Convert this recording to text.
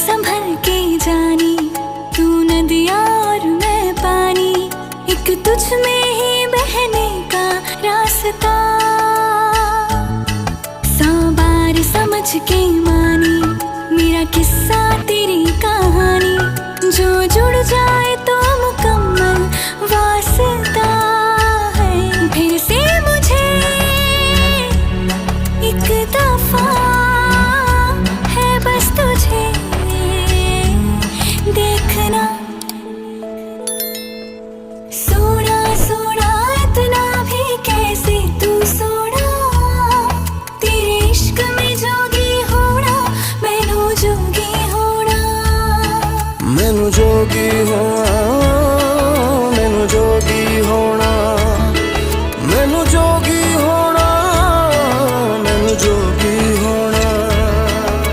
संभल के जानी, तू नदियाँ और मैं पानी, एक तुझ में ही बहने का रास्ता। 100 बार समझ के मानी मेरा किस्सा तेरी कहानी, जो जुड़ जाए तो मुकम्मल वास्ता है। फिर से मुझे एक दफा है बस तुझे देखना। सोना सोना इतना भी कैसे तू सोना, तेरे इश्क में जोगी होना, मैनू जोगी होना, मैनू जोगी होना।